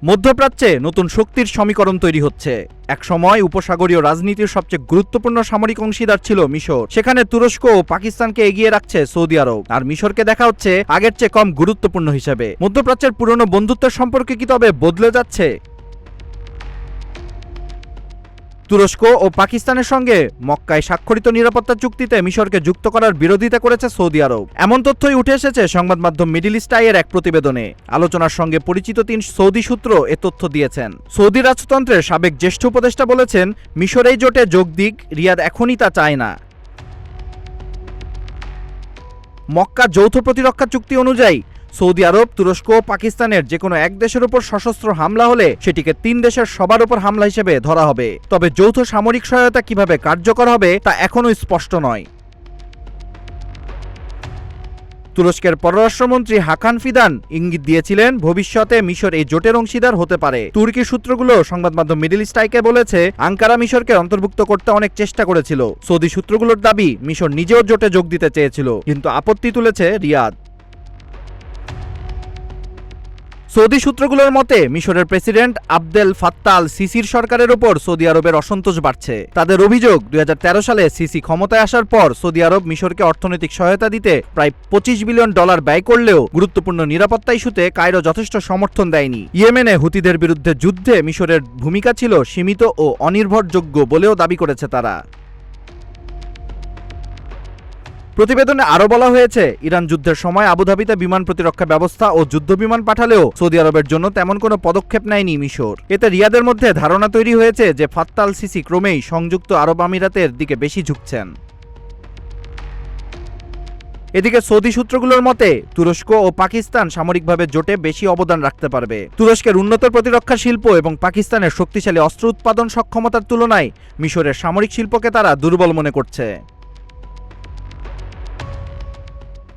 মধ্যপ্রাচ্যে নতুন শক্তির সমীকরণ তৈরি হচ্ছে। একসময় উপসাগরীয় রাজনীতির সবচেয়ে গুরুত্বপূর্ণ সামরিক অংশীদার ছিল মিশর। সেখানে তুরস্ক ও পাকিস্তানকে এগিয়ে রাখছে সৌদি আরব, আর মিশরকে দেখা হচ্ছে আগের চেয়ে কম গুরুত্বপূর্ণ হিসেবে। মধ্যপ্রাচ্যের পুরনো বন্ধুত্বের সম্পর্কে কি তবে বদলে যাচ্ছে? তুরস্ক ও পাকিস্তানের সঙ্গে মক্কায় স্বাক্ষরিত নিরাপত্তা চুক্তিতে মিশরকে যুক্ত করার বিরোধিতা করেছে সৌদি আরব। এমন তথ্যই উঠে এসেছে সংবাদ মাধ্যম মিডল ইস্ট আইয়ের এক প্রতিবেদনে। আলোচনার সঙ্গে পরিচিত 3 সৌদি সূত্র এ তথ্য দিয়েছেন। সৌদি রাজতন্ত্রের সাবেক জ্যেষ্ঠ উপদেষ্টা বলেছেন, মিশর এই জোটে যোগ দিক, রিয়াদ এখনই তা চায় না। মক্কা যৌথ প্রতিরক্ষা চুক্তি অনুযায়ী সৌদি আরব, তুরস্ক ও পাকিস্তানের যে কোনো এক দেশের উপর সশস্ত্র হামলা হলে সেটিকে 3 দেশের সবার উপর হামলা হিসেবে ধরা হবে। তবে যৌথ সামরিক সহায়তা কিভাবে কার্যকর হবে তা এখনও স্পষ্ট নয়। তুরস্কের পররাষ্ট্রমন্ত্রী হাকান ফিদান ইঙ্গিত দিয়েছিলেন ভবিষ্যতে মিশর এই জোটের অংশীদার হতে পারে। তুর্কি সূত্রগুলো সংবাদ মাধ্যম মিডল ইস্ট আইকে বলেছে, আঙ্কারা মিশরকে অন্তর্ভুক্ত করতে অনেক চেষ্টা করেছিল। সৌদি সূত্রগুলোর দাবি, মিশর নিজেও জোটে যোগ দিতে চেয়েছিল, কিন্তু আপত্তি তুলেছে রিয়াদ। সৌদি সূত্রগুলোর মতে, মিশরের প্রেসিডেন্ট আবদেল ফাত্তাহ আল সিসির সরকারের ওপর সৌদি আরবের অসন্তোষ বাড়ছে। তাদের অভিযোগ, 2013 সালে সিসি ক্ষমতায় আসার পর সৌদি আরব মিশরকে অর্থনৈতিক সহায়তা দিতে প্রায় $25 বিলিয়ন ব্যয় করলেও গুরুত্বপূর্ণ নিরাপত্তা ইস্যুতে কায়রো যথেষ্ট সমর্থন দেয়নি। ইয়েমেনে হুতিদের বিরুদ্ধে যুদ্ধে মিশরের ভূমিকা ছিল সীমিত ও অনির্ভরযোগ্য বলেও দাবি করেছে তারা। প্রতিবেদনে আরও বলা হয়েছে, ইরান যুদ্ধের সময় আবুধাবিতে বিমান প্রতিরক্ষা ব্যবস্থা ও যুদ্ধ বিমান পাঠালেও সৌদি আরবের জন্য তেমন কোনো পদক্ষেপ নেয়নি মিশর। এতে রিয়াদের মধ্যে ধারণা তৈরি হয়েছে যে ফাত্তাহ আল সিসি ক্রমেই সংযুক্ত আরব আমিরাতের দিকে বেশি ঝুঁকছেন। এদিকে সৌদি সূত্রগুলোর মতে, তুরস্ক ও পাকিস্তান সামরিকভাবে জোটে বেশি অবদান রাখতে পারবে। তুরস্কের উন্নত প্রতিরক্ষা শিল্প এবং পাকিস্তানের শক্তিশালী অস্ত্র উৎপাদন সক্ষমতার তুলনায় মিশরের সামরিক শিল্পকে তারা দুর্বল মনে করছে।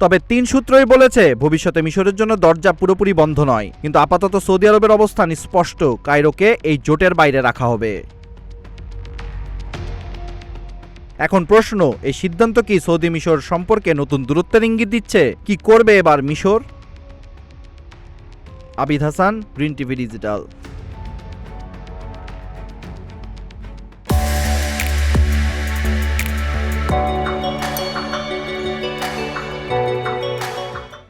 তবে 3 সূত্রই বলেছে, ভবিষ্যতে মিশরের জন্য দরজা পুরোপুরি বন্ধ নয়, কিন্তু আপাতত সৌদি আরবের অবস্থান স্পষ্ট, কায়রোকে এই জোটের বাইরে রাখা হবে। এখন প্রশ্ন, এই সিদ্ধান্ত কি সৌদি মিশর সম্পর্কে নতুন দূরত্বের ইঙ্গিত দিচ্ছে? কি করবে এবার মিশর? Abid Hasan, green TV digital.